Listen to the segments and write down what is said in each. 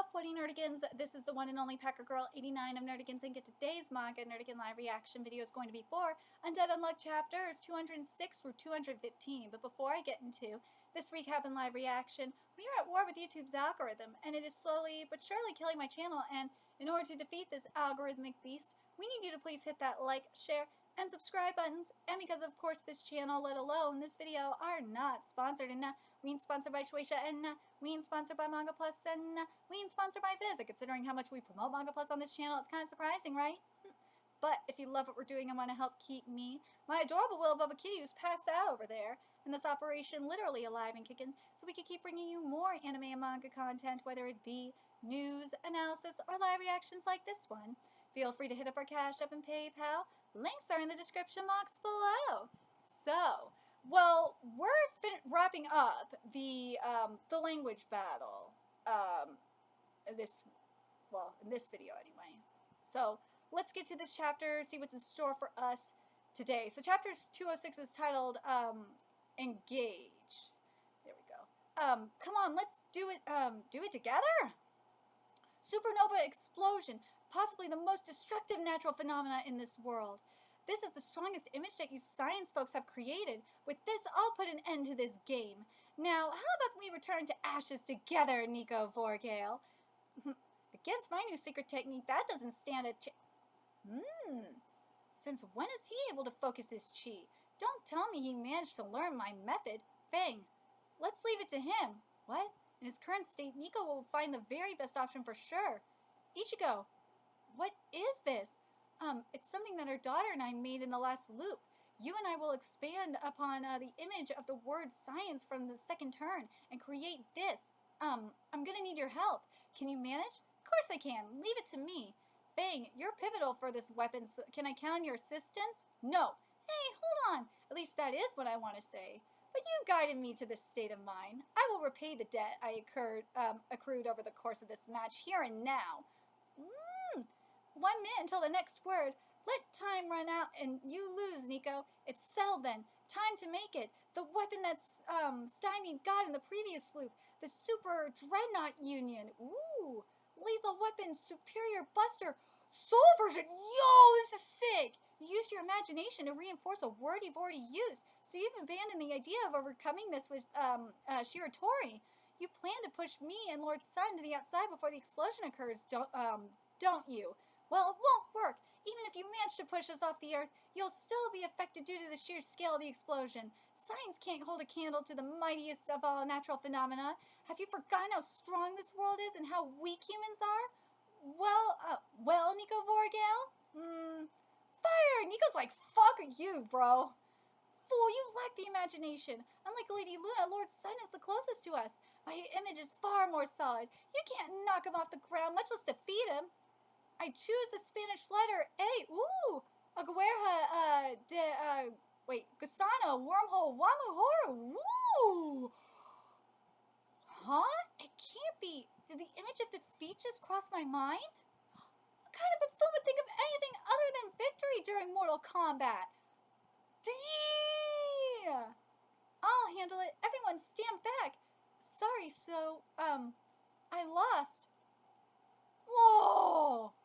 up, What Nerdigans? This is the one and only Packer Girl 89 of Nerdigans, and today's Manga Nerdigan live reaction video is going to be for Undead Unluck chapters 206 through 215. But before I get into this recap and live reaction, we are at war with YouTube's algorithm, and it is slowly but surely killing my channel. And in order to defeat this algorithmic beast, we need you to please hit that like, share, and subscribe buttons. And because of course this channel, let alone this video, are not sponsored, and we ain't sponsored by Shueisha, and we ain't sponsored by Manga Plus, and we ain't sponsored by Viz. Considering how much we promote Manga Plus on this channel, it's kind of surprising, right? But if you love what we're doing and want to help keep me, my adorable little Bubba Kitty who's passed out over there, and this operation literally alive and kicking, so we can keep bringing you more anime and manga content, whether it be news, analysis, or live reactions like this one, feel free to hit up our Cash App and PayPal. Links are in the description box below. So, well, we're wrapping up the language battle. In this video anyway. So let's get to this chapter, see what's in store for us today. So chapter 206 is titled Engage. There we go. Come on, let's do it together. Supernova explosion, possibly the most destructive natural phenomena in this world. This is the strongest image that you science folks have created. With this, I'll put an end to this game. Now, how about we return to ashes together, Nico Vorgale? Against my new secret technique, that doesn't stand a Since when is he able to focus his chi? Don't tell me he managed to learn my method. Fang, let's leave it to him. What? In his current state, Nico will find the very best option for sure. Ichigo, what is this? It's something that our daughter and I made in the last loop. You and I will expand upon the image of the word science from the second turn and create this. I'm gonna need your help. Can you manage? Of course I can. Leave it to me. Fang, you're pivotal for this weapon. So can I count on your assistance? No. Hey, hold on. At least that is what I want to say. But you guided me to this state of mind. I will repay the debt I accrued over the course of this match here and now. 1 minute until the next word. Let time run out and you lose, Nico. It's settled then. Time to make it. The weapon that's stymied God in the previous loop. The Super Dreadnought Union. Ooh. Lethal weapon, superior buster, soul version. Yo, this is sick. You used your imagination to reinforce a word you've already used. So you've abandoned the idea of overcoming this with Shiratori. You plan to push me and Lord Sun to the outside before the explosion occurs, don't you? Well, it won't work. Even if you manage to push us off the earth, you'll still be affected due to the sheer scale of the explosion. Science can't hold a candle to the mightiest of all natural phenomena. Have you forgotten how strong this world is and how weak humans are? Well, Nico Vorgale? Fire! Nico's like, fuck you, bro. Fool, you lack the imagination. Unlike Lady Luna, Lord Sun is the closest to us. My image is far more solid. You can't knock him off the ground, much less defeat him. I choose the Spanish letter A. Ooh! Aguerha, Gusano, Wormhole, Wamuhoro. Woo! Huh? It can't be. Did the image of defeat just cross my mind? What kind of buffoon would think of anything other than victory during Mortal Kombat? Yeah! I'll handle it. Everyone stand back. Sorry, so, I lost. Whoa!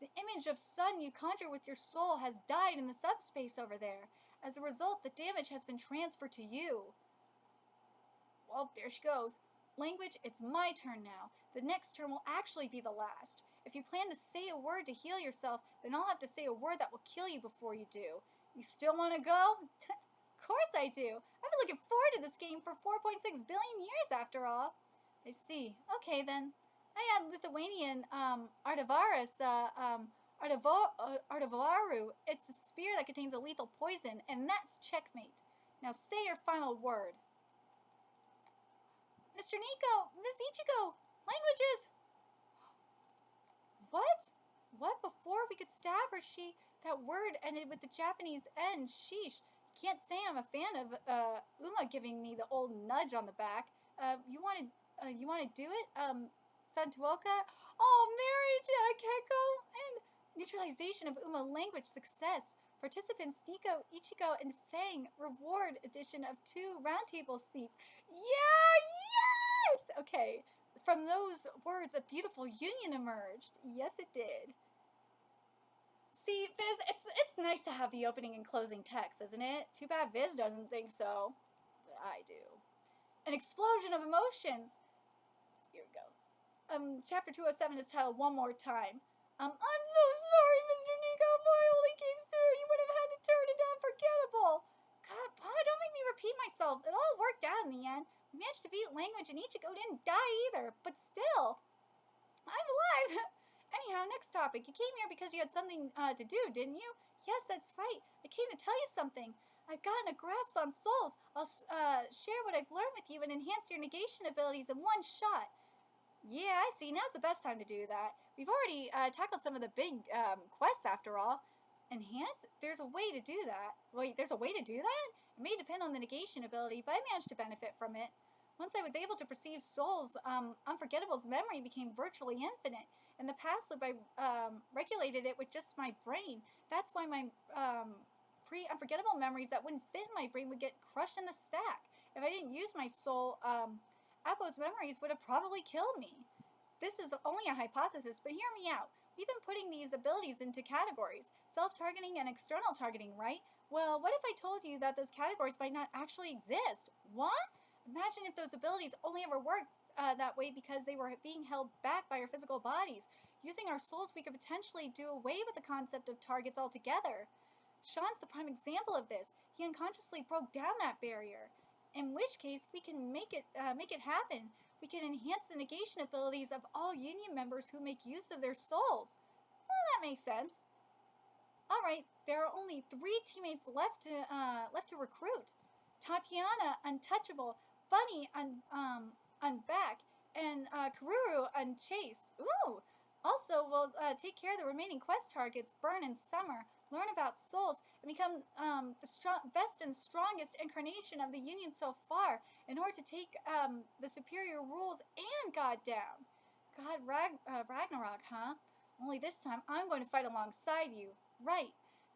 The image of Sun you conjure with your soul has died in the subspace over there. As a result, the damage has been transferred to you. Well, there she goes. Language, it's my turn now. The next turn will actually be the last. If you plan to say a word to heal yourself, then I'll have to say a word that will kill you before you do. You still want to go? Of course I do. I've been looking forward to this game for 4.6 billion years after all. I see. Okay then. I had Lithuanian Artivaru. It's a spear that contains a lethal poison, and that's checkmate. Now say your final word. Mr. Nico, Miss Ichigo, languages. What? What? Before we could stab her, that word ended with the Japanese end. Sheesh. Can't say I'm a fan of Uma giving me the old nudge on the back. You want to do it? Santuoka? Oh, marriage, Keiko, and neutralization of Uma language success. Participants Nico, Ichigo, and Fang reward edition of 2 roundtable seats. Yeah, yes! Okay, From those words, a beautiful union emerged. Yes, it did. See, Viz, it's nice to have the opening and closing text, isn't it? Too bad Viz doesn't think so. But I do. An explosion of emotions. Here we go. Chapter 207 is titled One More Time. I'm so sorry, Mr. Nico. My holy cave, sir. You would have had to turn it down forgettable. God, Pa, don't make me repeat myself. It all worked out in the end. We managed to beat language, and Ichigo didn't die either. But still, I'm alive. Anyhow, next topic. You came here because you had something to do, didn't you? Yes, that's right. I came to tell you something. I've gotten a grasp on souls. I'll share what I've learned with you and enhance your negation abilities in one shot. Yeah, I see. Now's the best time to do that. We've already tackled some of the big quests after all. Enhance? There's a way to do that. Wait, there's a way to do that? It may depend on the negation ability, but I managed to benefit from it. Once I was able to perceive souls, Unforgettable's memory became virtually infinite. In the past loop, I regulated it with just my brain. That's why my pre-Unforgettable memories that wouldn't fit in my brain would get crushed in the stack. If I didn't use my soul, Appo's memories would have probably killed me. This is only a hypothesis, but hear me out. We've been putting these abilities into categories, self-targeting and external targeting, right? Well, what if I told you that those categories might not actually exist? What? Imagine if those abilities only ever worked that way because they were being held back by our physical bodies. Using our souls, we could potentially do away with the concept of targets altogether. Sean's the prime example of this. He unconsciously broke down that barrier. In which case, we can make it happen. We can enhance the negation abilities of all Union members who make use of their souls. Well, that makes sense. All right, there are only 3 teammates left to recruit. Tatiana, Untouchable, Bunny, Unback, and Karuru, Unchased. Ooh! Also, we'll take care of the remaining quest targets, Burn and Summer, learn about souls, and become the best and strongest incarnation of the Union so far in order to take the superior rules and God down. God, Ragnarok, huh? Only this time I'm going to fight alongside you. Right.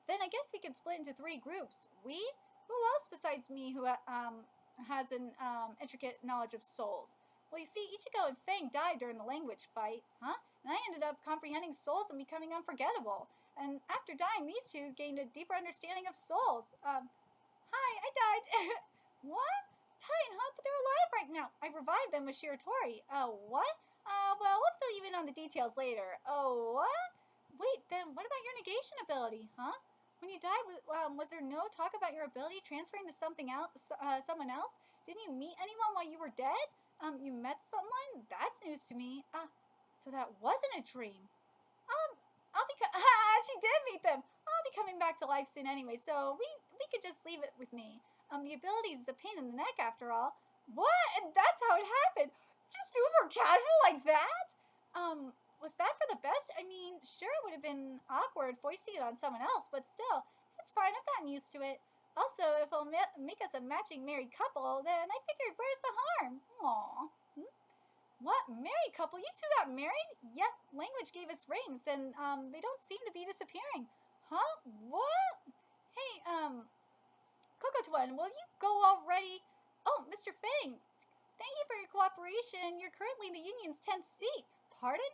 Then I guess we can split into 3 groups. We? Who else besides me who has an intricate knowledge of souls? Well, you see, Ichigo and Fang died during the language fight, huh? And I ended up comprehending souls and becoming unforgettable. And after dying, these two gained a deeper understanding of souls. Hi, I died. What? Titan, huh? But they're alive right now. I revived them with Shiratori. What? Well, we'll fill you in on the details later. Oh, what? Wait, then what about your negation ability, huh? When you died, was there no talk about your ability transferring to someone else? Didn't you meet anyone while you were dead? You met someone? That's news to me. So that wasn't a dream. I'll be she did meet them. I'll be coming back to life soon anyway, so we could just leave it with me. The ability is a pain in the neck after all. What? And that's how it happened? Just over casual like that? Was that for the best? I mean, sure it would have been awkward foisting it on someone else, but still, it's fine. I've gotten used to it. Also, if it'll make us a matching married couple, then I figured, where's the harm? Aww. What? Married couple? You two got married? Yep, language gave us rings, and they don't seem to be disappearing. Huh? What? Hey, Coco Twin, will you go already? Oh, Mr. Fang, thank you for your cooperation. You're currently in the Union's 10th seat. Pardon?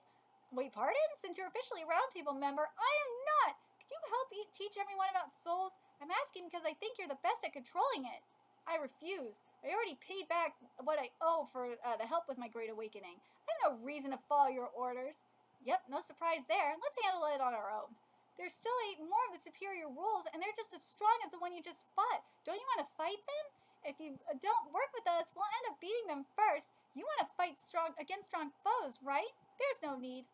Wait, pardon? Since you're officially a roundtable member, I am not. Could you help teach everyone about souls? I'm asking because I think you're the best at controlling it. I refuse. I already paid back what I owe for the help with my Great Awakening. I have no reason to follow your orders. Yep, no surprise there. Let's handle it on our own. There's still 8 more of the superior rules, and they're just as strong as the one you just fought. Don't you want to fight them? If you don't work with us, we'll end up beating them first. You want to fight against strong foes, right? There's no need.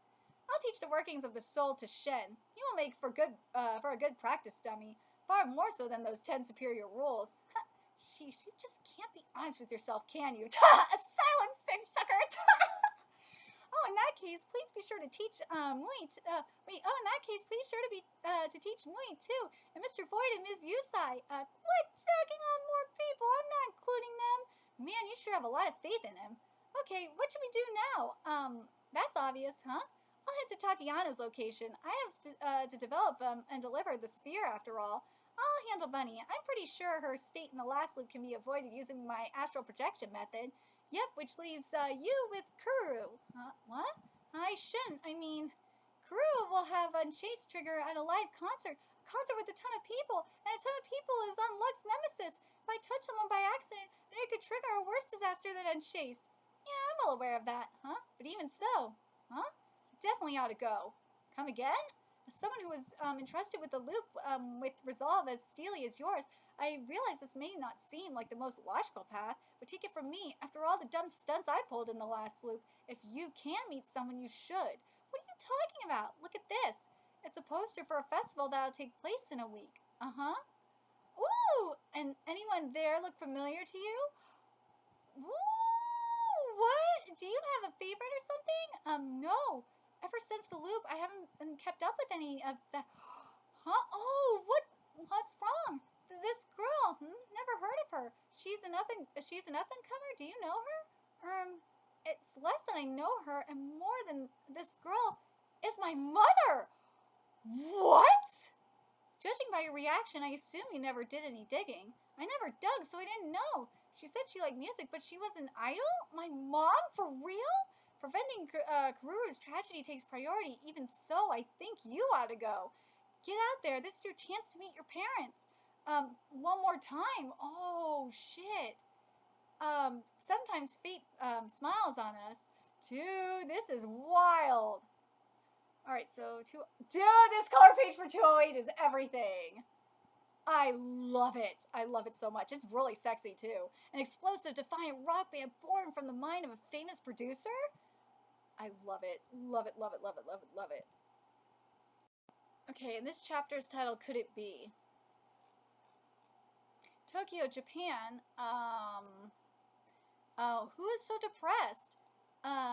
I'll teach the workings of the soul to Shen. He will make for a good practice dummy, far more so than those 10 superior rules. Sheesh, you just can't be honest with yourself, can you? Silence, sig sucker! Oh, in that case, please be sure to teach Mui. In that case, please sure to be to teach Mui too, and Mr. Void and Ms. Yusai. Quit stacking on more people. I'm not including them. Man, you sure have a lot of faith in him. Okay, what should we do now? That's obvious, huh? I'll head to Tatiana's location. I have to develop and deliver the sphere after all. I'll handle Bunny. I'm pretty sure her state in the last loop can be avoided using my astral projection method. Yep, which leaves you with Kuru. What? I shouldn't. I mean, Kuru will have a chase trigger at a live concert. A concert with a ton of people, and a ton of people is Unluck's nemesis. If I touch someone by accident, then it could trigger a worse disaster than Unchased. Yeah, I'm well aware of that, huh? But even so, huh? You definitely ought to go. Come again? As someone who was entrusted with the loop with resolve as steely as yours, I realize this may not seem like the most logical path, but take it from me, after all the dumb stunts I pulled in the last loop, if you can meet someone, you should. What are you talking about? Look at this. It's a poster for a festival that'll take place in a week. Uh-huh. Ooh! And anyone there look familiar to you? Ooh! What? Do you have a favorite or something? No. Ever since the loop, I haven't kept up with any of the... Huh? Oh, what's wrong? This girl, never heard of her. She's an up and comer. Do you know her? It's less than I know her, and more than this girl is my mother. What? Judging by your reaction, I assume you never did any digging. I never dug, so I didn't know. She said she liked music, but she was an idol? My mom? For real? Preventing Karuru's tragedy takes priority. Even so, I think you ought to go. Get out there. This is your chance to meet your parents. One more time. Oh, shit. Sometimes fate smiles on us. Dude, this is wild. Alright, so dude, this color page for 208 is everything. I love it. I love it so much. It's really sexy too. An explosive, defiant rock band born from the mind of a famous producer? I love it. Love it, love it, love it, love it, love it. Okay, and this chapter is titled Could It Be? Tokyo, Japan. Oh, who is so depressed?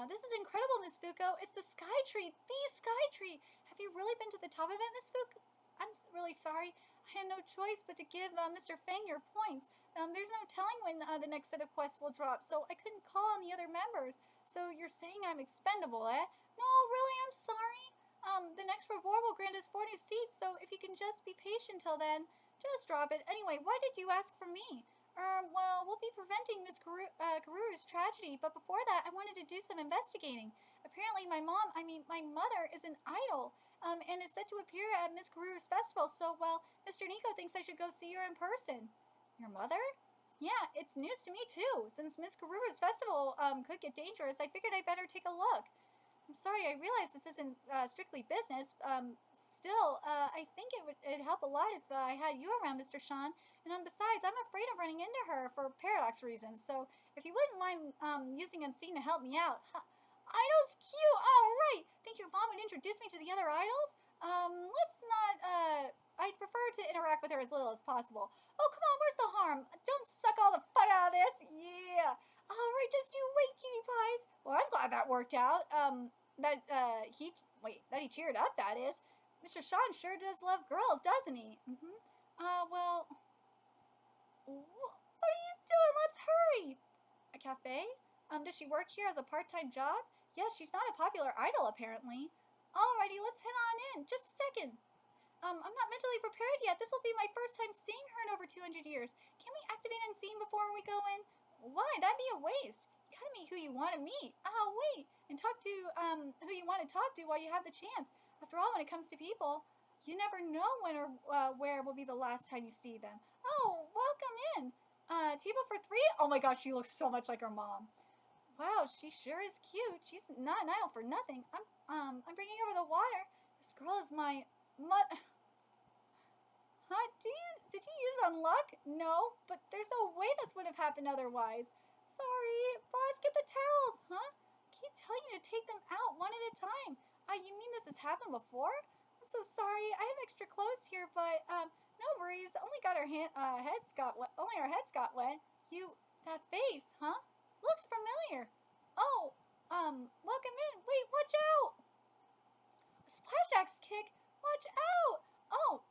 This is incredible, Miss Fuko. It's the Sky Tree. The Sky Tree. Have you really been to the top of it, Miss Fuko? I'm really sorry. I had no choice but to give Mr. Fang your points. There's no telling when the next set of quests will drop, so I couldn't call on the other members. So you're saying I'm expendable, eh? No, really, I'm sorry. The next reward will grant us 4 new seats, so if you can just be patient till then, just drop it. Anyway, why did you ask for me? Well, we'll be preventing Miss Karuru's tragedy, but before that, I wanted to do some investigating. Apparently, my mother is an idol, and is set to appear at Miss Karuru's festival, so, well, Mr. Nico thinks I should go see her in person. Your mother? Yeah, it's news to me, too. Since Miss Karuru's festival, could get dangerous, I figured I'd better take a look. I'm sorry, I realize this isn't strictly business. Still, I think it'd help a lot if I had you around, Mr. Sean. And besides, I'm afraid of running into her for paradox reasons. So if you wouldn't mind using Unseen to help me out. Idols cute! All right! Think your mom would introduce me to the other idols? Let's not, I'd prefer to interact with her as little as possible. Oh, come on, where's the harm? Don't suck all the fun out of this. Yeah! Alright, just you wait, cutie pies. Well, I'm glad that worked out. That he cheered up, that is. Mr. Sean sure does love girls, doesn't he? Well, what are you doing? Let's hurry. A cafe? Does she work here as a part-time job? Yes, she's not a popular idol, apparently. Alrighty, let's head on in. Just a second. I'm not mentally prepared yet. This will be my first time seeing her in over 200 years. Can we activate Unseen before we go in? Why? That'd be a waste. You gotta meet who you want to meet. Oh, wait. And talk to, who you want to talk to while you have the chance. After all, when it comes to people, you never know when or where will be the last time you see them. Oh, welcome in. Table for 3? Oh my god, she looks so much like her mom. Wow, she sure is cute. She's not an idol for nothing. I'm bringing over the water. This girl is my Huh? Did you use Unluck? No, but there's no way this would have happened otherwise. Sorry, boss, get the towels, huh? I keep telling you to take them out one at a time. You mean this has happened before? I'm so sorry. I have extra clothes here, but no worries. Only our heads got wet. Only our heads got wet. That face, huh? Looks familiar. Oh, welcome in. Wait, watch out! A splash axe kick. Watch out! Oh.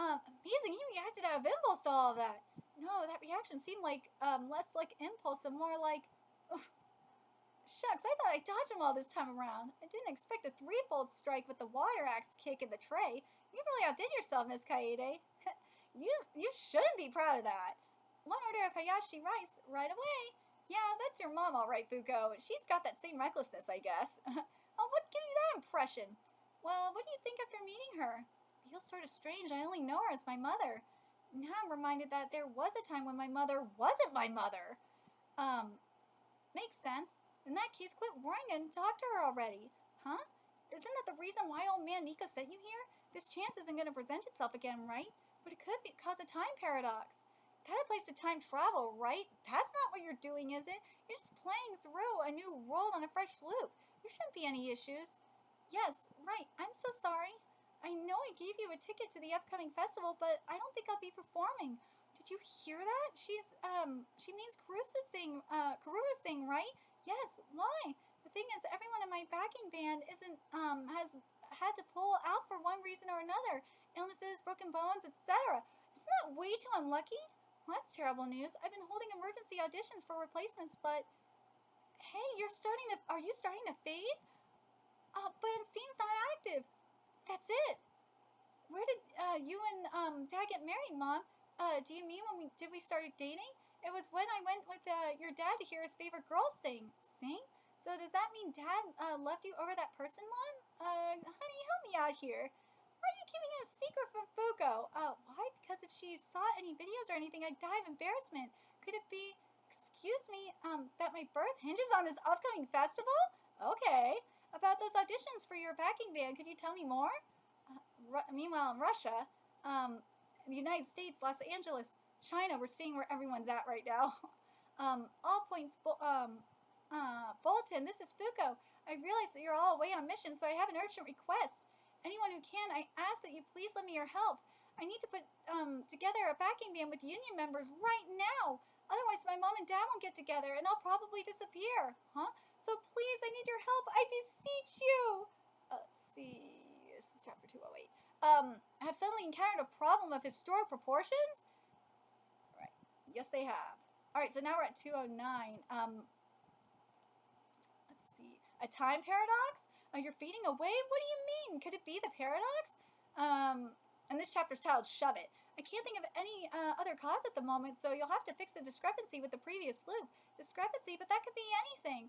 Amazing, he reacted out of impulse to all of that. No, that reaction seemed like, less like impulse and more like, shucks, I thought I dodged him all this time around. I didn't expect a threefold strike with the water axe kick in the tray. You really outdid yourself, Miss Kaede. You shouldn't be proud of that. one order of hayashi rice, right away. Yeah, that's your mom, all right, Fuko. She's got that same recklessness, I guess. Oh, what gives you that impression? Well, what do you think after meeting her? Feels sort of strange. I only know her as my mother. Now I'm reminded that there was a time when my mother wasn't my mother. Um, Makes sense. In that case, quit worrying and talk to her already. Huh? Isn't that the reason why old man Nico sent you here? This chance isn't going to present itself again, right? But it could cause a time paradox. That applies to time travel, right? That's not what you're doing, is it? You're just playing through a new world on a fresh loop. There shouldn't be any issues. Yes, right. I'm so sorry. I know I gave you a ticket to the upcoming festival, but I don't think I'll be performing. Did you hear that? She means Karuru's thing, right? Yes, why? The thing is, everyone in my backing band has had to pull out for one reason or another. Illnesses, broken bones, etc. Isn't that way too unlucky? Well, that's terrible news. I've been holding emergency auditions for replacements, but hey, are you starting to fade? But the scene's not active. That's it. Where did you and Dad get married, Mom? Do you mean when we started dating? It was when I went with your dad to hear his favorite girl sing. Sing? So does that mean Dad loved you over that person, Mom? Honey, help me out here. Why are you keeping it a secret from Fuko? Why? Because if she saw any videos or anything, I'd die of embarrassment. Could it be, excuse me, that my birth hinges on this upcoming festival? Okay. About those auditions for your backing band, could you tell me more? Meanwhile, in Russia, the United States, Los Angeles, China, we're seeing where everyone's at right now. All points, bulletin, this is Fuko. I realize that you're all away on missions, but I have an urgent request. Anyone who can, I ask that you please lend me your help. I need to put together a backing band with union members right now. Otherwise, my mom and dad won't get together, and I'll probably disappear. Huh? So please, I need your help. I beseech you. Let's see. This is chapter 208. Have suddenly encountered a problem of historic proportions? Right. Yes, they have. Alright, so now we're at 209. Let's see. A time paradox? You're fading away? What do you mean? Could it be the paradox? And this chapter's titled Shove It. I can't think of any other cause at the moment, so you'll have to fix the discrepancy with the previous loop. Discrepancy, but that could be anything.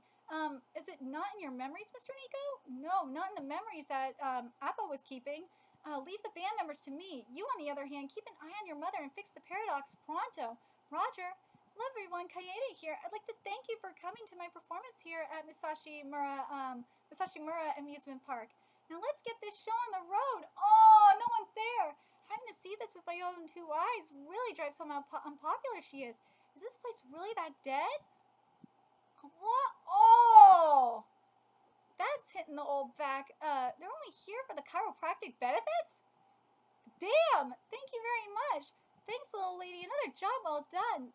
Is it not in your memories, Mr. Nico? No, not in the memories that Appa was keeping. Leave the band members to me. You, on the other hand, keep an eye on your mother and fix the paradox pronto. Roger. Hello, everyone. Kaede here. I'd like to thank you for coming to my performance here at Musashi Mura Amusement Park. Now let's get this show on the road. Oh, no one's there. Having to see this with my own two eyes really drives home how unpopular she is. Is this place really that dead? What? Oh! That's hitting the old back. They're only here for the chiropractic benefits? Damn! Thank you very much. Thanks, little lady. Another job well done.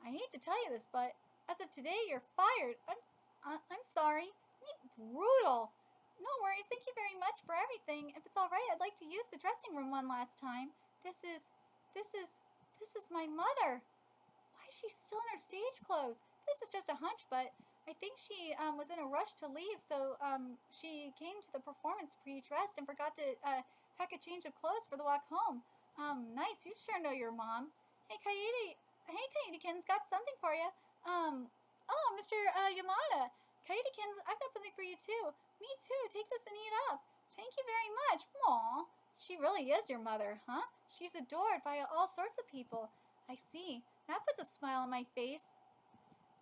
I hate to tell you this, but as of today, you're fired. I'm sorry. Brutal. No worries. Thank you very much for everything. If it's all right, I'd like to use the dressing room one last time. This is my mother. Why is she still in her stage clothes? This is just a hunch, but I think she was in a rush to leave, so she came to the performance pre-dressed and forgot to pack a change of clothes for the walk home. Nice. You sure know your mom. Hey, Kaedekins, got something for you. Oh, Mr. Yamada. Kaedekins, I've got something for you, too. Me, too. Take this and eat up. Thank you very much. Aw. She really is your mother, huh? She's adored by all sorts of people. I see. That puts a smile on my face.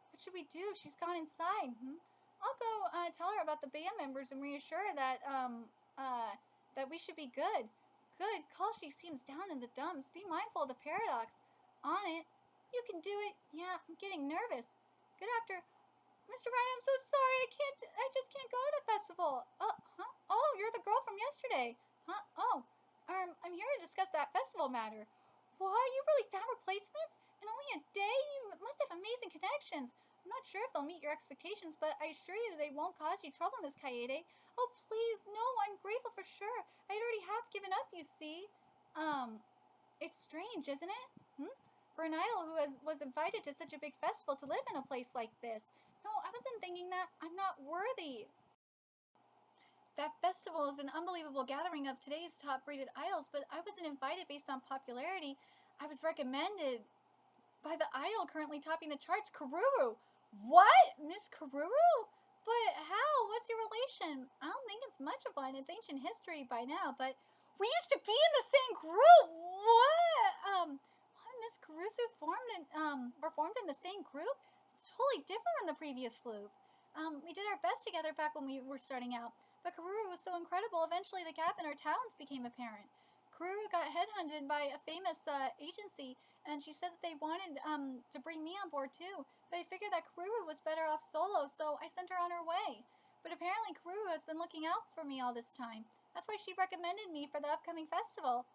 What should we do? She's gone inside. I'll go tell her about the band members and reassure her that that we should be good. Good. Kalshi seems down in the dumps. Be mindful of the paradox. On it. You can do it. Yeah, I'm getting nervous. Good after. Mr. Ryan, I'm so sorry. I just can't go to the festival. Huh? Oh, you're the girl from yesterday. Huh? Oh. I'm here to discuss that festival matter. What? You really found replacements? In only a day? You must have amazing connections. I'm not sure if they'll meet your expectations, but I assure you they won't cause you trouble, Miss Kaede. Oh, please, no, I'm grateful for sure. I already have given up, you see. It's strange, isn't it? For an idol who was invited to such a big festival to live in a place like this. No, I wasn't thinking that. I'm not worthy. That festival is an unbelievable gathering of today's top-rated idols, but I wasn't invited based on popularity. I was recommended. by the idol currently topping the charts, Kururu. What? Miss Kururu? But how? What's your relation? I don't think it's much of one. It's ancient history by now, but we used to be in the same group. What? Miss Kurusu performed in the same group? It's totally different from the previous loop. We did our best together back when we were starting out, but Kururu was so incredible, eventually the gap in our talents became apparent. Kururu got headhunted by a famous agency, and she said that they wanted to bring me on board too, but I figured that Kururu was better off solo, so I sent her on her way. But apparently Kururu has been looking out for me all this time. That's why she recommended me for the upcoming festival.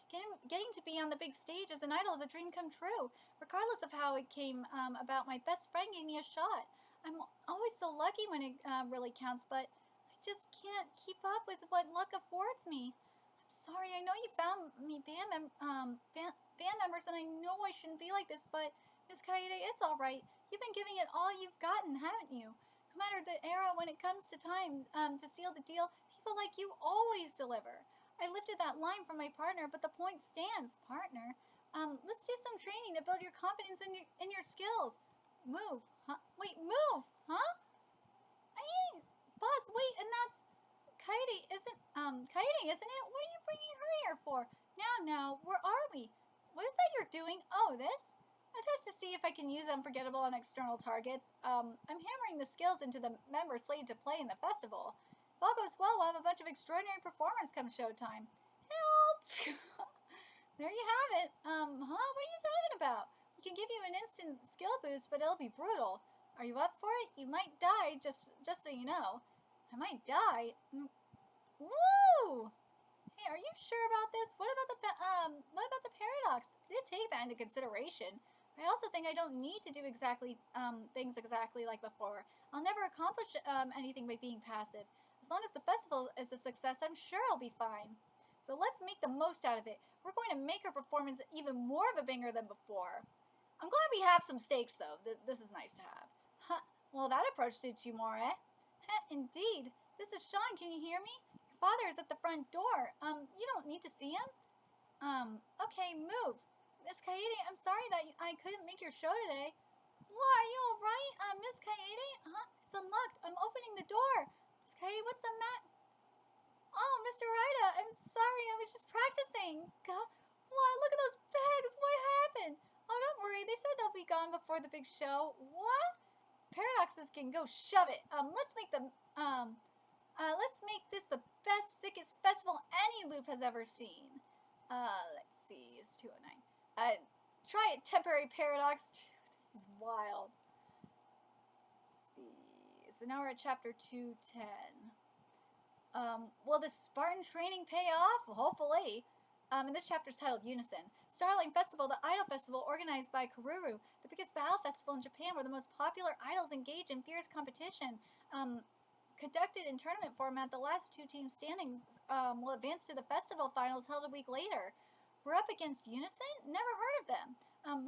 Getting to be on the big stage as an idol is a dream come true. Regardless of how it came about, my best friend gave me a shot. I'm always so lucky when it really counts, but I just can't keep up with what luck affords me. I'm sorry, I know you found me band members, and I know I shouldn't be like this, but Miss Kaede, it's all right. You've been giving it all you've gotten, haven't you? No matter the era, when it comes to time to seal the deal, people like you always deliver. I lifted that line from my partner, but the point stands, partner. Let's do some training to build your confidence in your skills. Move, huh? Wait, move, huh? Boss, wait, and that's Kaede, isn't it? What are you bringing her here for? Now, where are we? What is that you're doing? Oh, this? A test to see if I can use unforgettable on external targets. I'm hammering the skills into the members slated to play in the festival. If all goes well, we'll have a bunch of extraordinary performers come showtime. Help! There you have it. What are you talking about? We can give you an instant skill boost, but it'll be brutal. Are you up for it? You might die, just so you know. I might die? Woo! Hey, are you sure about this? What about the paradox? I did take that into consideration. I also think I don't need to do things exactly like before. I'll never accomplish anything by being passive. As long as the festival is a success, I'm sure I'll be fine. So let's make the most out of it. We're going to make our performance even more of a banger than before. I'm glad we have some stakes, though. This is nice to have. Huh. Well, that approach suits you more, eh? Indeed. This is Sean. Can you hear me? Your father is at the front door. You don't need to see him? Okay, move. Miss Kaede, I'm sorry that I couldn't make your show today. What, are you alright? Miss Kaede? It's unlocked. I'm opening the door. Miss Kaede, what's the matter? Oh, Mr. Raida, I'm sorry. I was just practicing. God, what? Look at those bags. What happened? Oh, don't worry. They said they'll be gone before the big show. What? Paradoxes can go shove it. Let's make this the best, sickest festival any loop has ever seen. Let's see. It's 209. Try it, temporary paradox. This is wild. Let's see. So now we're at chapter 210. Will this Spartan training pay off? Hopefully. And this chapter is titled Unison. Starline Festival, the idol festival organized by Kururu, the biggest battle festival in Japan where the most popular idols engage in fierce competition. Conducted in tournament format, the last two teams standings will advance to the festival finals held a week later. We're up against Unison? Never heard of them.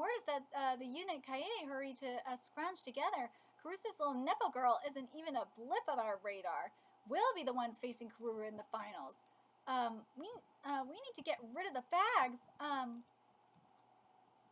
Word is that the unit Kaede hurried to scrounge together. Kurusu's little Nepo girl isn't even a blip on our radar. We'll be the ones facing Kururu in the finals. We need to get rid of the bags.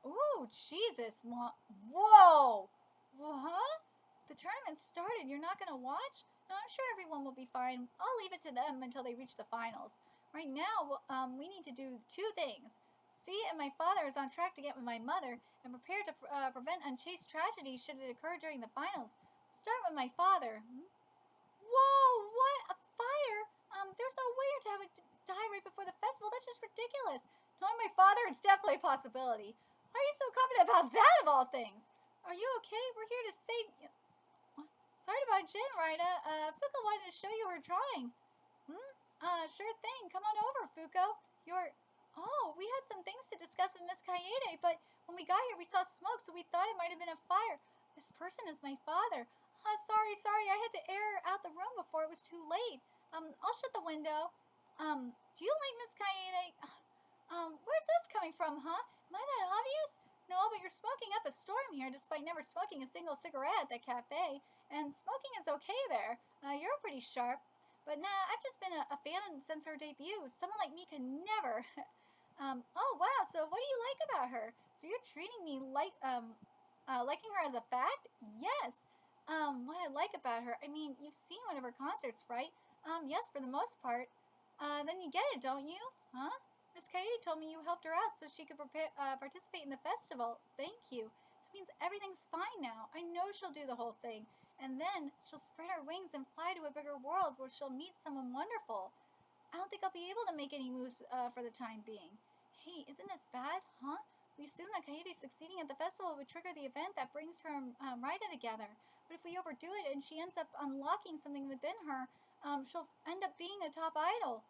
Ooh, Jesus, Mom. Whoa! Huh? The tournament's started. You're not gonna watch? No, I'm sure everyone will be fine. I'll leave it to them until they reach the finals. Right now, we need to do two things. See if my father is on track to get with my mother, and prepare to prevent unchased tragedy should it occur during the finals. Start with my father. Whoa, what? A fire? There's no way to have it die right before the festival. That's just ridiculous. Knowing my father, it's definitely a possibility. Why are you so confident about that, of all things? Are you okay? We're here to save you. Sorry about Jin, Raida. Fuko wanted to show you her drawing. Sure thing. Come on over, Fuko. Oh, we had some things to discuss with Miss Kaede, but when we got here, we saw smoke, so we thought it might have been a fire. This person is my father. Sorry. I had to air out the room before it was too late. I'll shut the window. Do you like Miss Kaede? Where's this coming from, huh? Am I that obvious? No, but you're smoking up a storm here despite never smoking a single cigarette at that cafe. And smoking is okay there. You're pretty sharp. But nah, I've just been a fan since her debut. Someone like me can never Oh wow, so what do you like about her? So you're treating me like, liking her as a fact? Yes. What I like about her, I mean, you've seen one of her concerts, right? Yes, for the most part. Then you get it, don't you? Huh? Miss Katie told me you helped her out so she could participate in the festival. Thank you. That means everything's fine now. I know she'll do the whole thing. And then she'll spread her wings and fly to a bigger world where she'll meet someone wonderful. I don't think I'll be able to make any moves for the time being. Hey, isn't this bad, huh? We assume that Kaede succeeding at the festival would trigger the event that brings her and Raida together. But if we overdo it and she ends up unlocking something within her, she'll end up being a top idol.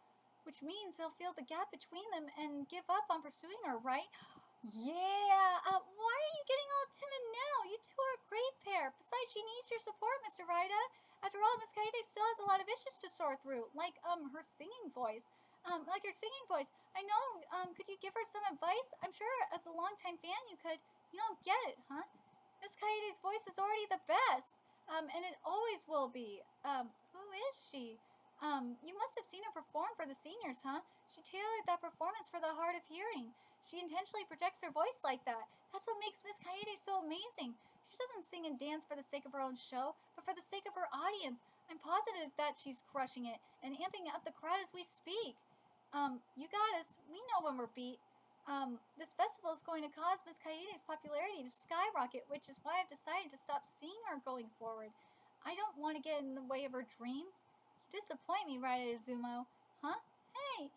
Which means he'll feel the gap between them and give up on pursuing her, right? Yeah, why are you getting all timid now? You two are a great pair. Besides, she needs your support, Mr. Raida. After all, Miss Kaede still has a lot of issues to sort through, like, her singing voice. Like her singing voice. I know, could you give her some advice? I'm sure as a longtime fan you could. You don't get it, huh? Miss Kaede's voice is already the best. And it always will be. Who is she? You must have seen her perform for the seniors, huh? She tailored that performance for the hard of hearing. She intentionally projects her voice like that. That's what makes Miss Kaede so amazing. She doesn't sing and dance for the sake of her own show, but for the sake of her audience. I'm positive that she's crushing it and amping up the crowd as we speak. You got us. We know when we're beat. This festival is going to cause Miss Kaede's popularity to skyrocket, which is why I've decided to stop seeing her going forward. I don't want to get in the way of her dreams. You disappoint me, Raida Izumo. Huh? Hey,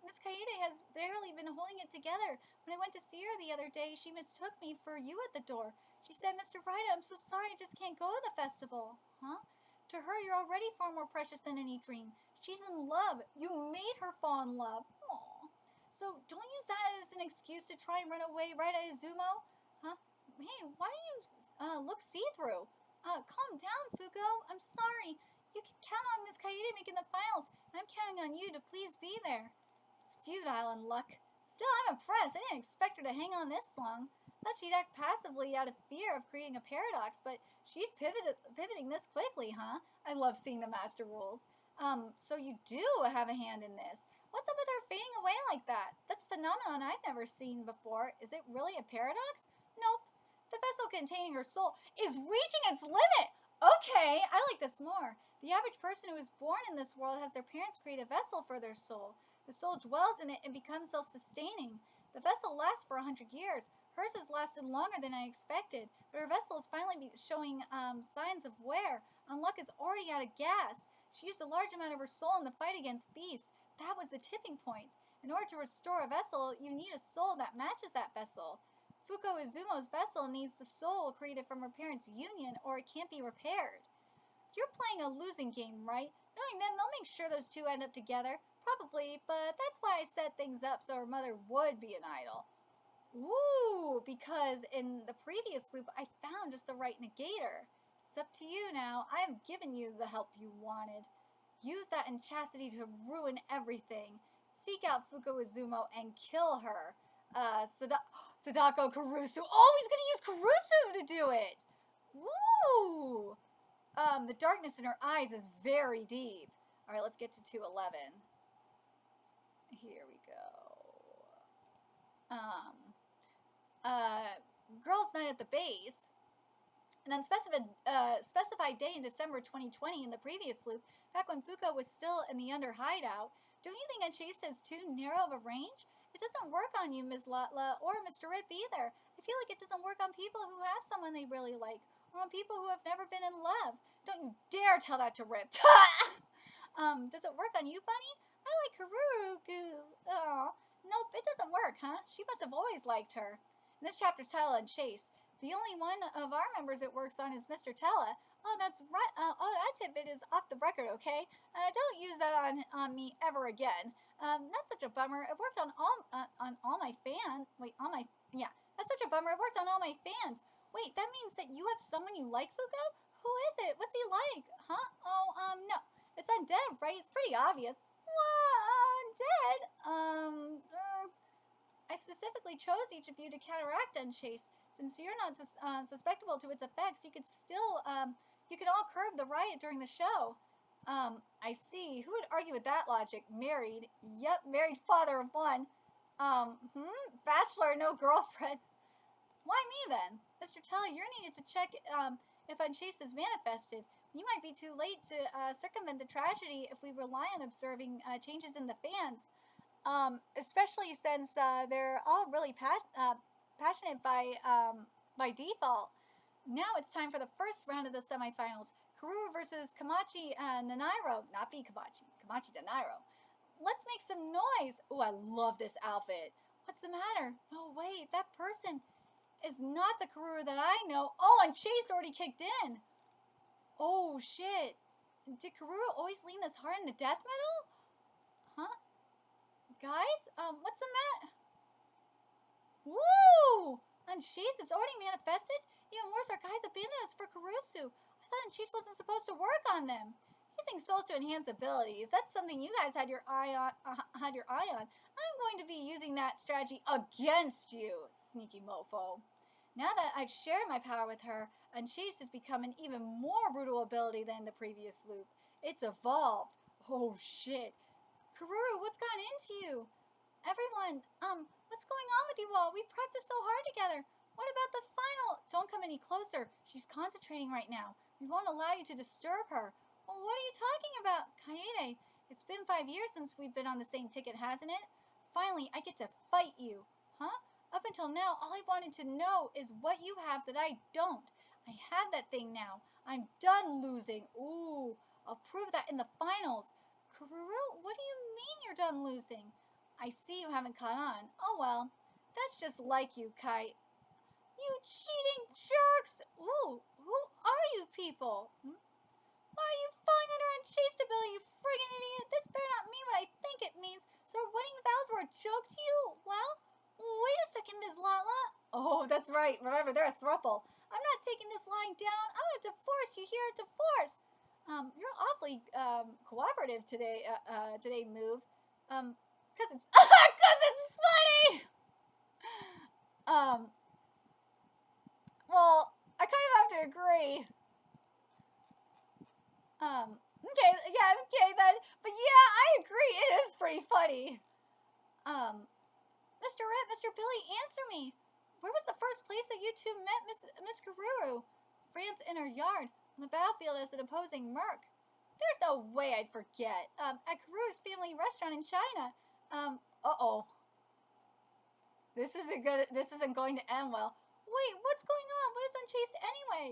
Miss Kaede has barely been holding it together. When I went to see her the other day, she mistook me for you at the door. She said, Mr. Raida, I'm so sorry I just can't go to the festival. Huh? To her, you're already far more precious than any dream. She's in love. You made her fall in love. Aww. So don't use that as an excuse to try and run away, Raida Izumo. Huh? Hey, why do you look see-through? Calm down, Fuko. I'm sorry. You can count on Miss Kaede making the finals, and I'm counting on you to please be there. It's futile, Unluck. Still, I'm impressed. I didn't expect her to hang on this long. Thought she'd act passively out of fear of creating a paradox, but she's pivoting this quickly, huh? I love seeing the master rules. So you do have a hand in this. What's up with her fading away like that? That's a phenomenon I've never seen before. Is it really a paradox? Nope. The vessel containing her soul is reaching its limit. Okay, I like this more. The average person who is born in this world has their parents create a vessel for their soul. The soul dwells in it and becomes self-sustaining. The vessel lasts for 100 years. Hers has lasted longer than I expected, but her vessel is finally showing signs of wear. Unluck is already out of gas. She used a large amount of her soul in the fight against Beast. That was the tipping point. In order to restore a vessel, you need a soul that matches that vessel. Fuko Izumo's vessel needs the soul created from her parents' union, or it can't be repaired. You're playing a losing game, right? Knowing them, they'll make sure those two end up together. Probably, but that's why I set things up so her mother would be an idol. Ooh, because in the previous loop, I found just the right negator. It's up to you now. I have given you the help you wanted. Use that inchastity to ruin everything. Seek out Fuko Izumo and kill her. Sadako Kurusu. Oh, he's gonna use Kurusu to do it! Woo! The darkness in her eyes is very deep. Alright, let's get to 211. Here we go. Girls' Night at the Base. An unspecified day in December 2020 in the previous loop, back when Fuko was still in the Under hideout. Don't you think Unchased has too narrow of a range? It doesn't work on you, Ms. Latla, or Mr. Rip either. I feel like it doesn't work on people who have someone they really like, or on people who have never been in love. Don't you dare tell that to Rip. Does it work on you, Bunny? I like Harugu. Aw. Nope, it doesn't work, huh? She must have always liked her. In this chapter's title, Unchased, the only one of our members it works on is Mr. Tella. Oh, that's right. That tidbit is off the record, okay? Don't use that on me ever again. That's such a bummer. It worked on all my fans. Wait, that's such a bummer. It worked on all my fans. Wait, that means that you have someone you like, Fuko? Who is it? What's he like? Huh? Oh, no. It's Undead, right? It's pretty obvious. What? Undead? I specifically chose each of you to counteract Unchased. Since you're not susceptible to its effects, you could all curb the riot during the show. I see. Who would argue with that logic? Married. Yep, married father of one. Bachelor, no girlfriend. Why me then? Mr. Teller, you're needed to check if Unchaste is manifested. You might be too late to circumvent the tragedy if we rely on observing changes in the fans. Especially since they're all really passionate by default. Now it's time for the first round of the semifinals. Karuru versus Kamachi Nanairo. Not be Kamachi. Kamachi Nanairo. Let's make some noise. Oh, I love this outfit. What's the matter? No, wait. That person is not the Karuru that I know. Oh, and Chase already kicked in. Oh, shit. Did Karuru always lean this hard into death metal? Huh? Guys? What's the matter? Woo! Unchase, it's already manifested? Even worse, our guys abandoned us for Karusu. I thought Unchase wasn't supposed to work on them. Using souls to enhance abilities, that's something you guys had your eye on. I'm going to be using that strategy against you, sneaky mofo. Now that I've shared my power with her, Unchased has become an even more brutal ability than the previous loop. It's evolved. Oh shit. Karuru, what's gotten into you? Everyone, what's going on with you all? We practiced so hard together. What about the final? Don't come any closer. She's concentrating right now. We won't allow you to disturb her. Well, what are you talking about, Kaede? It's been 5 years since we've been on the same ticket, hasn't it? Finally, I get to fight you. Huh? Up until now, all I wanted to know is what you have that I don't. I have that thing now. I'm done losing. Ooh, I'll prove that in the finals. Karuru, what do you mean you're done losing? I see you haven't caught on. Oh well, that's just like you, Kite. You cheating jerks! Ooh, who are you people? Why are you falling under Unchaste ability, you friggin' idiot? This better not mean what I think it means. So our wedding vows were a joke to you? Well, wait a second, Ms. Lala. Oh, that's right. Remember, they're a throuple. I'm not taking this lying down. I'm gonna divorce you here. Divorce. You're awfully cooperative today. Today, Move. Cause it's cause it's funny. Well, I kind of have to agree. Okay, yeah, okay then. But yeah, I agree. It is pretty funny. Mr. Rip, Mr. Billy, answer me. Where was the first place that you two met Miss Karuru? France in her yard, on the battlefield as an opposing merc. There's no way I'd forget. At Karuru's family restaurant in China. Uh-oh. This isn't going to end well. Wait, what's going on? What is Unchaste anyway?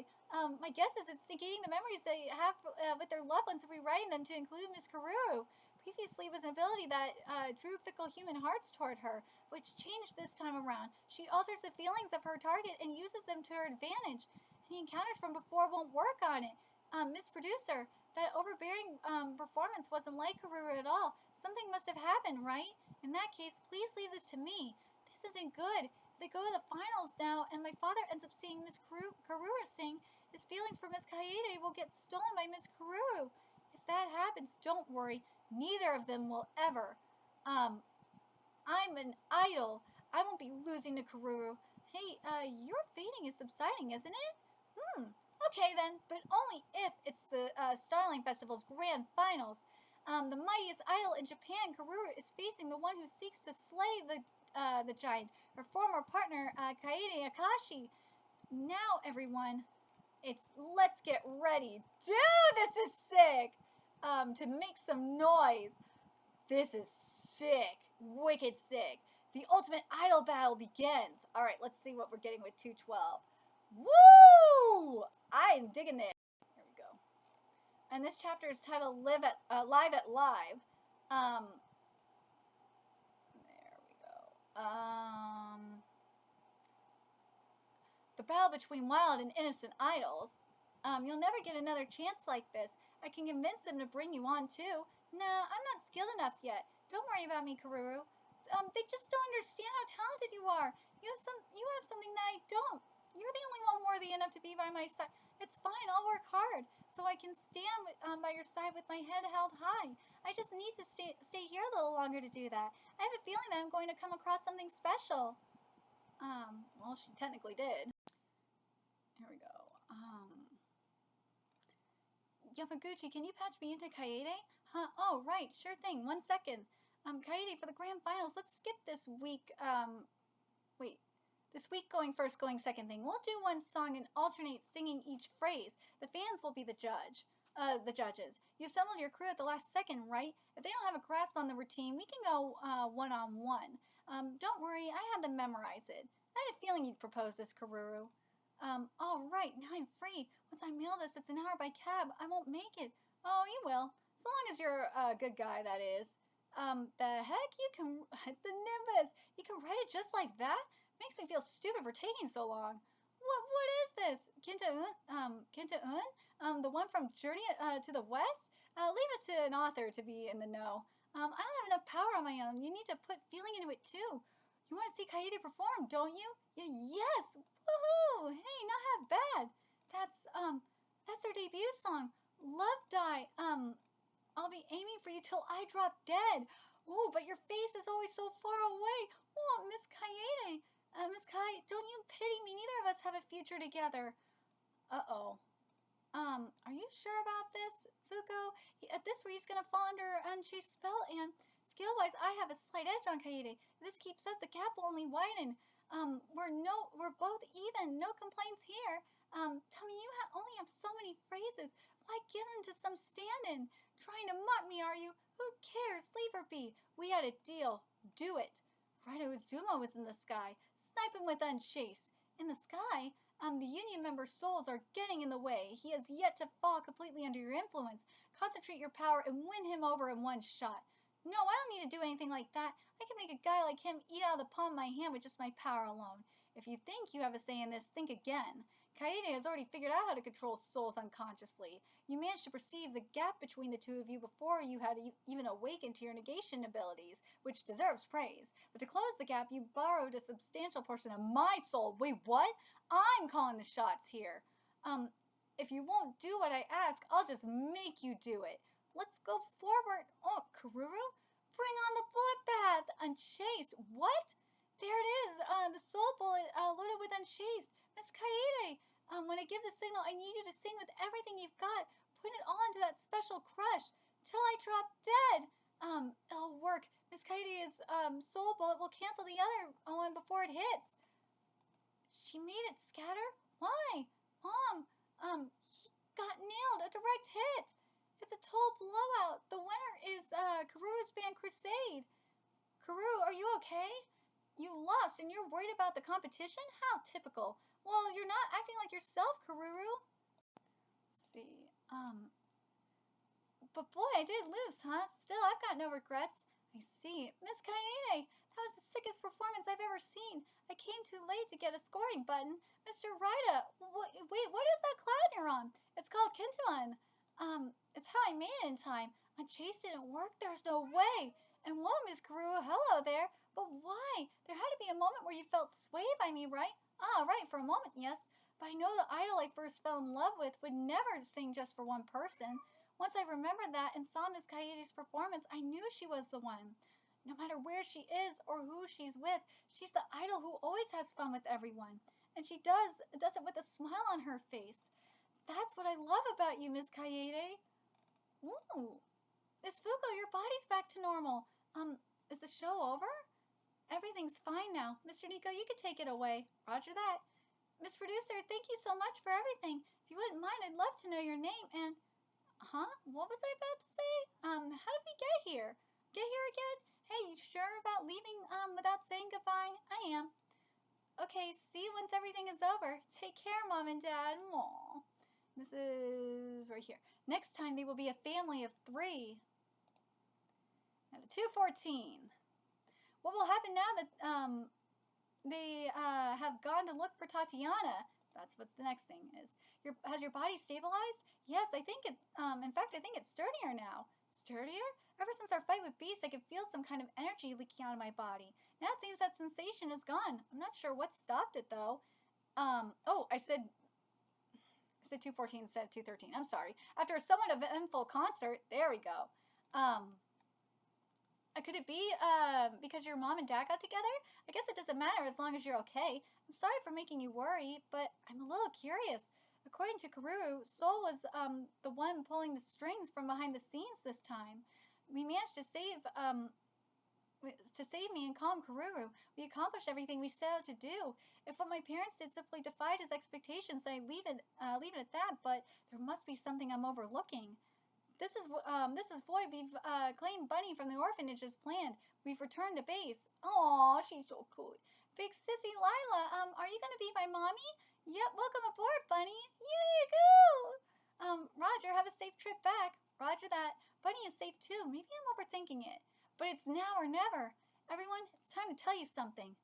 My guess is it's negating the memories they have with their loved ones and rewriting them to include Miss Karuru. Previously was an ability that drew fickle human hearts toward her, which changed this time around. She alters the feelings of her target and uses them to her advantage. Any encounters from before won't work on it. Miss Producer, that overbearing performance wasn't like Karuru at all. Something must have happened, right? In that case, please leave this to me. This isn't good. If they go to the finals now and my father ends up seeing Miss Karuru sing, his feelings for Miss Kaede will get stolen by Miss Karuru. If that happens, don't worry. Neither of them will ever. I'm an idol. I won't be losing to Karuru. Hey, your fading is subsiding, isn't it? Okay then, but only if it's the Starling Festival's grand finals. The mightiest idol in Japan, Karuru, is facing the one who seeks to slay the giant, her former partner, Kaede Akashi. Now, everyone, let's get ready. Dude, this is sick! To make some noise. This is sick. Wicked sick. The ultimate idol battle begins. Alright, let's see what we're getting with 212. Woo! I am digging this. Here we go. And this chapter is titled Live at Live. There we go. The battle between wild and innocent idols. You'll never get another chance like this. I can convince them to bring you on too. Nah, I'm not skilled enough yet. Don't worry about me, Karuru. They just don't understand how talented you are. You have something that I don't. You're the only one worthy enough to be by my side. It's fine, I'll work hard, so I can stand by your side with my head held high. I just need to stay here a little longer to do that. I have a feeling that I'm going to come across something special. Well, she technically did. Here we go. Yamaguchi, can you patch me into Kaede? Huh? Oh, right. Sure thing. 1 second. Kaede, for the grand finals, let's skip this week, this week going first, going second thing. We'll do one song and alternate singing each phrase. The fans will be the judges. You assembled your crew at the last second, right? If they don't have a grasp on the routine, we can go one-on-one. Don't worry, I had them memorize it. I had a feeling you'd propose this, Karuru. All right, now I'm free. Once I mail this, it's an hour by cab. I won't make it. Oh, you will. So long as you're a good guy, that is. The heck? It's the Nimbus. You can write it just like that? Makes me feel stupid for taking so long. What is this? Kinta-un? The one from Journey to the West? Leave it to an author to be in the know. I don't have enough power on my own. You need to put feeling into it too. You want to see Kaede perform, don't you? Yes! Woohoo! Hey, not half bad. That's their debut song. Love Die. I'll be aiming for you till I drop dead. Ooh, but your face is always so far away. Oh, Miss Kaede. Miss Kai, don't you pity me? Neither of us have a future together. Uh-oh. Are you sure about this, Fuko? At this rate, he's gonna fall under Unchaste spell, and skill-wise, I have a slight edge on Kaede. If this keeps up, the gap will only widen. We're both even. No complaints here. Tell me, you only have so many phrases. Why give them to some stand-in? Trying to mock me, are you? Who cares? Leave her be. We had a deal. Do it. Raito Uzuma was in the sky. Snipe him with Unchaste. In the sky? The Union member souls are getting in the way. He has yet to fall completely under your influence. Concentrate your power and win him over in one shot. No, I don't need to do anything like that. I can make a guy like him eat out of the palm of my hand with just my power alone. If you think you have a say in this, think again. Kaede has already figured out how to control souls unconsciously. You managed to perceive the gap between the two of you before you had even awakened to your negation abilities, which deserves praise. But to close the gap, you borrowed a substantial portion of my soul. Wait, what? I'm calling the shots here. If you won't do what I ask, I'll just make you do it. Let's go forward. Oh, Karuru? Bring on the bloodbath. Unchaste. What? There it is. The soul bullet loaded with Unchaste. Miss Kaede, when I give the signal, I need you to sing with everything you've got. Put it all into that special crush. Till I drop dead. It'll work. Miss Kaede's soul bullet will cancel the other one before it hits. She made it scatter? Why? Mom, he got nailed. A direct hit. It's a total blowout. The winner is Karuru's band Crusade. Karuru, are you okay? You lost and you're worried about the competition? How typical. Well, you're not acting like yourself, Karuru. Let's see. But boy, I did lose, huh? Still, I've got no regrets. I see. Miss Kaede, that was the sickest performance I've ever seen. I came too late to get a scoring button. Mr. Raida, wait, what is that cloud you're on? It's called Kintuan. It's how I made it in time. Unchaste didn't work. There's no way. And whoa, Miss Karuru, hello there. But why? There had to be a moment where you felt swayed by me, right? Ah, right, for a moment, yes. But I know the idol I first fell in love with would never sing just for one person. Once I remembered that and saw Miss Kaede's performance, I knew she was the one. No matter where she is or who she's with, she's the idol who always has fun with everyone. And she does it with a smile on her face. That's what I love about you, Miss Kaede. Ooh. Miss Fuko, your body's back to normal. Is the show over? Everything's fine now. Mr. Nico, you can take it away. Roger that. Miss Producer, thank you so much for everything. If you wouldn't mind, I'd love to know your name and... Huh? What was I about to say? How did we get here? Get here again? Hey, you sure about leaving, without saying goodbye? I am. Okay, see you once everything is over. Take care, Mom and Dad. Aww. This is right here. Next time, they will be a family of 3. Now, 214. What will happen now that they have gone to look for Tatiana? So that's what's the next thing is. Has your body stabilized? Yes, I think it. In fact, I think it's sturdier now. Sturdier? Ever since our fight with Beast, I could feel some kind of energy leaking out of my body. Now it seems that sensation is gone. I'm not sure what stopped it though. Oh, I said 214 instead of 213. I'm sorry. After a somewhat eventful concert, there we go. Could it be because your mom and dad got together? I guess it doesn't matter as long as you're okay. I'm sorry for making you worry, but I'm a little curious. According to Karuru, Soul was the one pulling the strings from behind the scenes this time. We managed to save to save me and calm Karuru. We accomplished everything we set out to do. If what my parents did simply defied his expectations, then I leave it at that. But there must be something I'm overlooking. This is Void. We've claimed Bunny from the orphanage as planned. We've returned to base. Aw, she's so cute. Big sissy Lila, are you gonna be my mommy? Yep, welcome aboard, Bunny. Yay, go! Roger, have a safe trip back. Roger that. Bunny is safe too. Maybe I'm overthinking it. But it's now or never. Everyone, it's time to tell you something.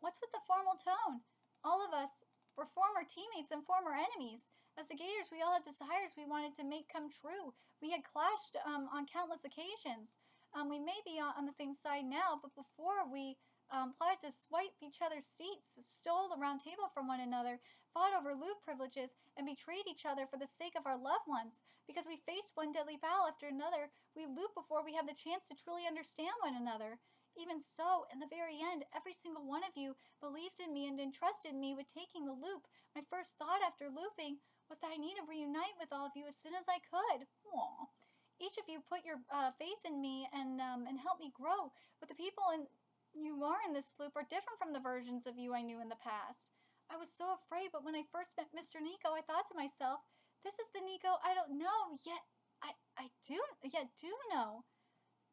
What's with the formal tone? All of us were former teammates and former enemies. As the Gators, we all had desires we wanted to make come true. We had clashed on countless occasions. We may be on the same side now, but before we plotted to swipe each other's seats, stole the round table from one another, fought over loot privileges, and betrayed each other for the sake of our loved ones. Because we faced one deadly battle after another, we looped before we had the chance to truly understand one another. Even so, in the very end, every single one of you believed in me and entrusted me with taking the loop. My first thought after looping was that I need to reunite with all of you as soon as I could. Aww. Each of you put your faith in me and helped me grow. But the people you are in this loop are different from the versions of you I knew in the past. I was so afraid, but when I first met Mr. Nico, I thought to myself, this is the Nico I don't know, yet I do know.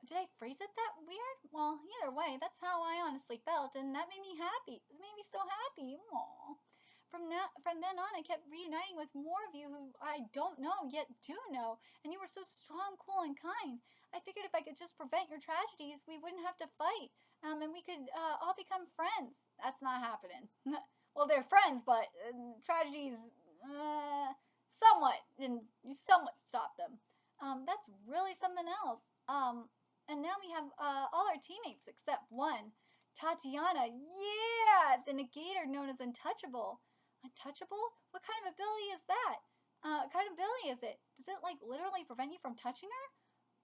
Did I phrase it that weird? Well, either way, that's how I honestly felt, and that made me happy. It made me so happy. Aww. From then on, I kept reuniting with more of you who I don't know, yet do know, and you were so strong, cool, and kind. I figured if I could just prevent your tragedies, we wouldn't have to fight, and we could all become friends. That's not happening. Well, they're friends, but tragedies, somewhat stop them. That's really something else. And now we have all our teammates except one. Tatiana, yeah! The negator known as Untouchable. Untouchable? What kind of ability is that? What kind of ability is it? Does it, like, literally prevent you from touching her?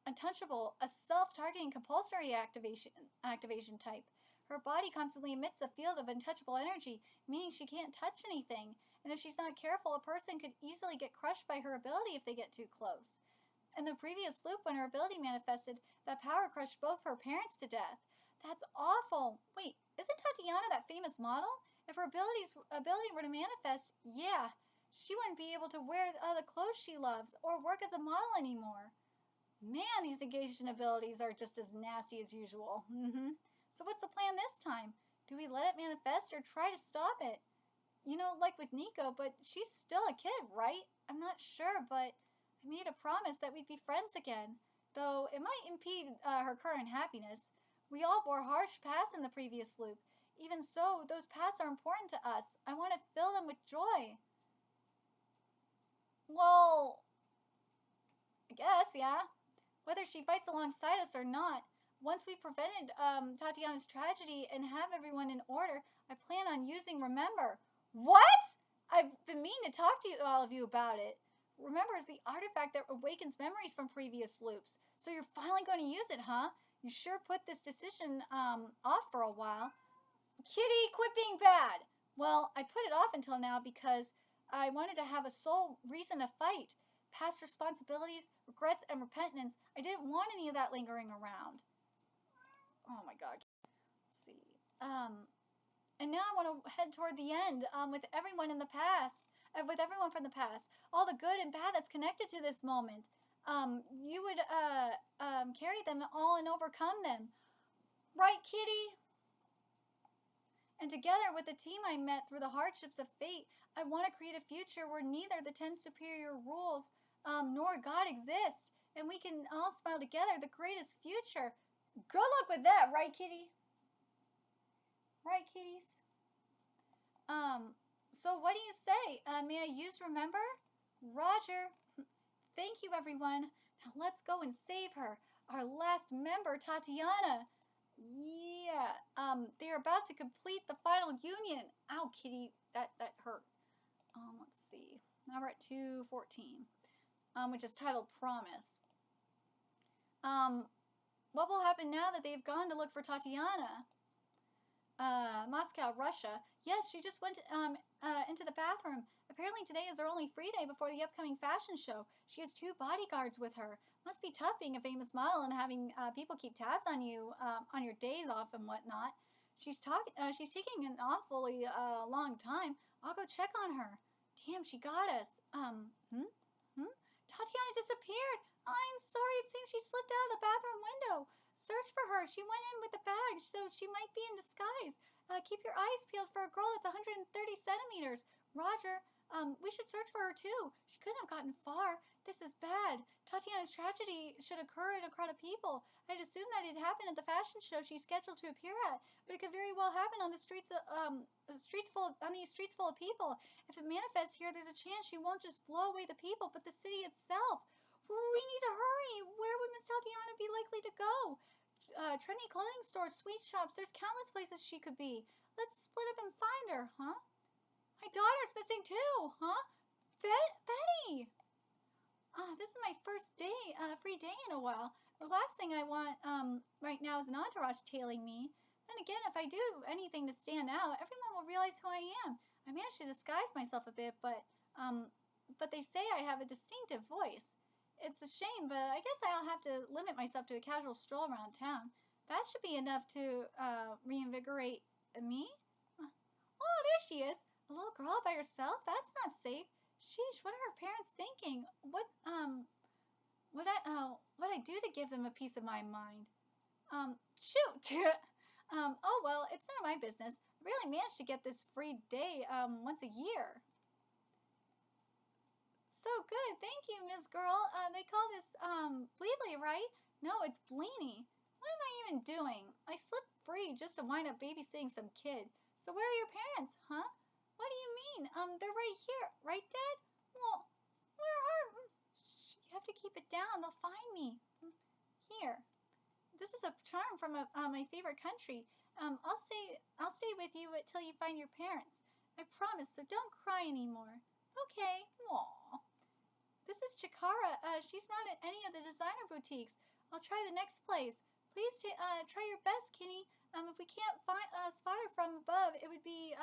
Untouchable, a self-targeting compulsory activation type. Her body constantly emits a field of untouchable energy, meaning she can't touch anything. And if she's not careful, a person could easily get crushed by her ability if they get too close. In the previous loop, when her ability manifested, that power crushed both her parents to death. That's awful. Wait, isn't Tatiana that famous model? If her ability were to manifest, yeah, she wouldn't be able to wear the clothes she loves or work as a model anymore. Man, these negation abilities are just as nasty as usual. So what's the plan this time? Do we let it manifest or try to stop it? You know, like with Nico, but she's still a kid, right? I'm not sure, but I made a promise that we'd be friends again, though it might impede her current happiness. We all bore harsh paths in the previous loop. Even so, those paths are important to us. I want to fill them with joy. Well, I guess, yeah. Whether she fights alongside us or not, once we've prevented Tatiana's tragedy and have everyone in order, I plan on using Remember. What? I've been meaning to talk to all of you about it. Remember is the artifact that awakens memories from previous loops. So you're finally going to use it, huh? You sure put this decision off for a while. Kitty, quit being bad. Well, I put it off until now because I wanted to have a sole reason to fight. Past responsibilities, regrets, and repentance. I didn't want any of that lingering around. Oh my god. Let's see. And now I want to head toward the end with everyone in the past. With everyone from the past. All the good and bad that's connected to this moment. You would carry them all and overcome them. Right, Kitty? And together with the team I met through the hardships of fate, I want to create a future where neither the 10 superior rules nor God exist. And we can all smile together, the greatest future. Good luck with that, right, Kitty? Right, kitties? So what do you say? May I use Remember? Roger. Thank you, everyone. Now let's go and save her. Our last member, Tatiana. Yeah. They're about to complete the final union. Ow, kitty. That hurt. Let's see. Now we're at 2:14. Which is titled Promise. What will happen now that they've gone to look for Tatiana? Moscow, Russia. Yes, she just went into the bathroom. Apparently today is her only free day before the upcoming fashion show. She has 2 bodyguards with her. Must be tough being a famous model and having people keep tabs on you on your days off and whatnot. She's taking an awfully long time. I'll go check on her. Damn, she got us. Tatiana disappeared. I'm sorry, it seems she slipped out of the bathroom window. Search for her. She went in with a bag, so she might be in disguise. Keep your eyes peeled for a girl that's 130 centimeters. Roger. We should search for her too. She couldn't have gotten far. This is bad. Tatiana's tragedy should occur in a crowd of people. I'd assume that it happened at the fashion show she's scheduled to appear at, but it could very well happen on these streets full of people. If it manifests here, there's a chance she won't just blow away the people, but the city itself. We need to hurry. Where would Miss Tatiana be likely to go? Trendy clothing stores, sweet shops. There's countless places she could be. Let's split up and find her, huh? My daughter's missing too, huh? Betty! This is my first day, free day in a while. The last thing I want, right now is an entourage tailing me. Then again, if I do anything to stand out, everyone will realize who I am. I managed to disguise myself a bit, but they say I have a distinctive voice. It's a shame, but I guess I'll have to limit myself to a casual stroll around town. That should be enough to, reinvigorate me? Oh, there she is. A little girl by herself? That's not safe. Sheesh, what are her parents thinking? What I do to give them a piece of my mind? Shoot! Oh well, it's none of my business. I really managed to get this free day, once a year. So good, thank you, Miss Girl. They call this, Bleedly, right? No, it's Bleeny. What am I even doing? I slipped free just to wind up babysitting some kid. So where are your parents, huh? What do you mean? They're right here, right, Dad? Well, where are... You have to keep it down, they'll find me. Here. This is a charm from my favorite country. I'll stay with you until you find your parents. I promise, so don't cry anymore. Okay. Aww. This is Chikara. She's not at any of the designer boutiques. I'll try the next place. Please try your best, Kitty. If we can't spot her from above, it would be,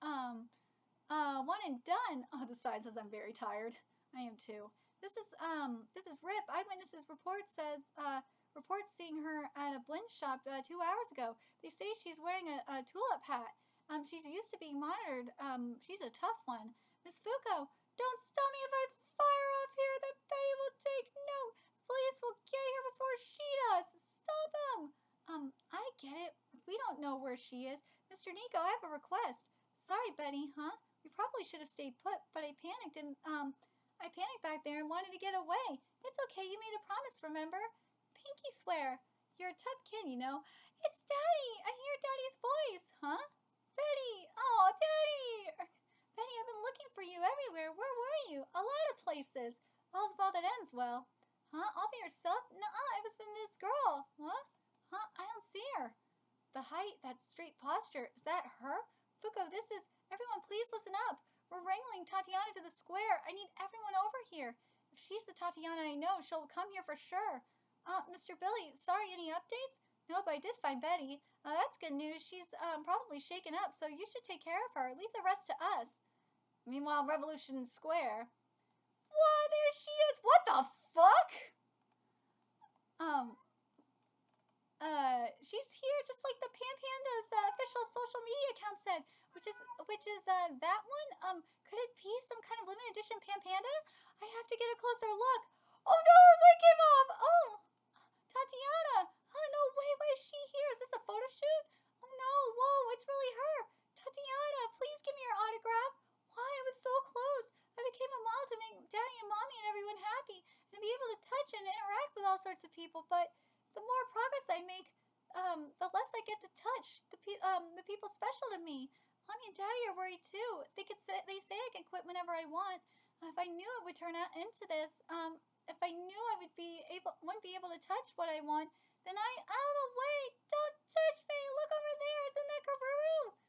one and done. Oh, the sign says I'm very tired. I am too. This is Rip. Eyewitnesses reports seeing her at a blend shop 2 hours ago. They say she's wearing a tulip hat. She's used to being monitored. She's a tough one. Miss Fuko, don't stop me if I fire off here. That Betty will take note. The police will get here before she does. Stop him. I get it. If we don't know where she is, Mr. Nico, I have a request. Sorry, Betty, huh? We probably should have stayed put, but I panicked back there and wanted to get away. It's okay, you made a promise, remember? Pinky swear. You're a tough kid, you know. It's Daddy! I hear Daddy's voice, huh? Betty! Oh, Daddy! Betty, I've been looking for you everywhere. Where were you? A lot of places. All's well that ends well. Huh? All by yourself? Nuh-uh, I was with this girl. What? Huh? I don't see her. The height, that straight posture, is that her? Fuko, this is... Everyone, please listen up. We're wrangling Tatiana to the square. I need everyone over here. If she's the Tatiana I know, she'll come here for sure. Mr. Billy, sorry, any updates? No, but I did find Betty. That's good news. She's probably shaken up, so you should take care of her. Leave the rest to us. Meanwhile, Revolution Square. What? There she is. What the fuck? She's here just like the Panda's official social media account said, which is that one? Could it be some kind of limited edition Panda? I have to get a closer look. Oh no, her wig came off! Oh, Tatiana! Oh no, wait, why is she here? Is this a photo shoot? Oh no, whoa, it's really her. Tatiana, please give me your autograph. Why, I was so close. I became a model to make Daddy and Mommy and everyone happy, and to be able to touch and interact with all sorts of people, but the more progress I make, the less I get to touch the people special to me. Mommy and Daddy are worried too. They say I can quit whenever I want. If I knew it would turn out into this, if I knew I wouldn't be able to touch what I want, then out of the way! Don't touch me! Look over there! Isn't that Karuru?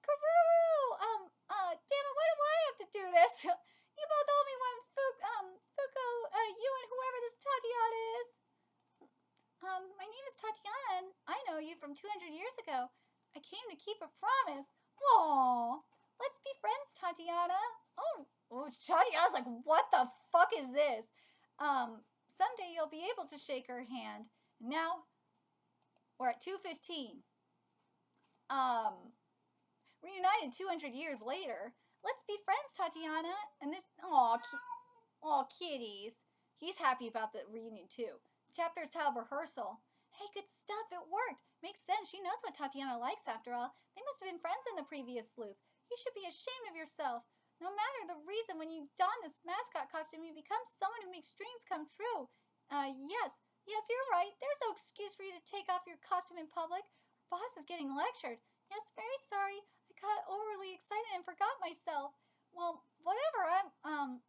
Karuru! Damn it! Why do I have to do this? You both owe me one, Fuko, you and whoever this Tatiana is. My name is Tatiana, and I know you from 200 years ago. I came to keep a promise. Aww. Let's be friends, Tatiana. Oh, Tatiana's like, what the fuck is this? Someday you'll be able to shake her hand. Now, we're at 2:15. Reunited 200 years later. Let's be friends, Tatiana. And this, aw, kitties. He's happy about the reunion too. This chapter is titled Rehearsal. Hey, good stuff. It worked. Makes sense. She knows what Tatiana likes after all. They must have been friends in the previous loop. You should be ashamed of yourself. No matter the reason, when you don this mascot costume, you become someone who makes dreams come true. Yes, you're right. There's no excuse for you to take off your costume in public. Our boss is getting lectured. Yes, very sorry. I got overly excited and forgot myself. Well, whatever.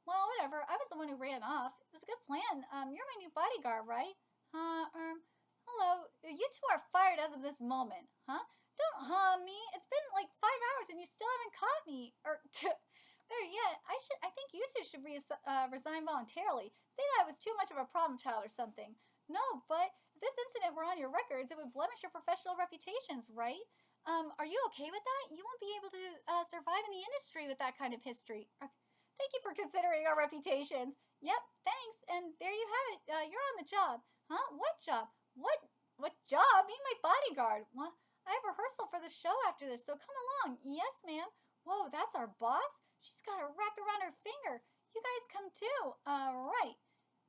Whatever. I was the one who ran off. It was a good plan. You're my new bodyguard, right? Hello. You two are fired as of this moment, huh? Don't me. It's been like 5 hours and you still haven't caught me. Better yet, I think you two should resign voluntarily. Say that I was too much of a problem child or something. No, but if this incident were on your records, it would blemish your professional reputations, right? Are you okay with that? You won't be able to survive in the industry with that kind of history. Thank you for considering our reputations. Yep, thanks. And there you have it. You're on the job. Huh? What job? What job? Being my bodyguard. What? I have rehearsal for the show after this, so come along. Yes, ma'am. Whoa, that's our boss? She's got her wrapped around her finger. You guys come too. Right.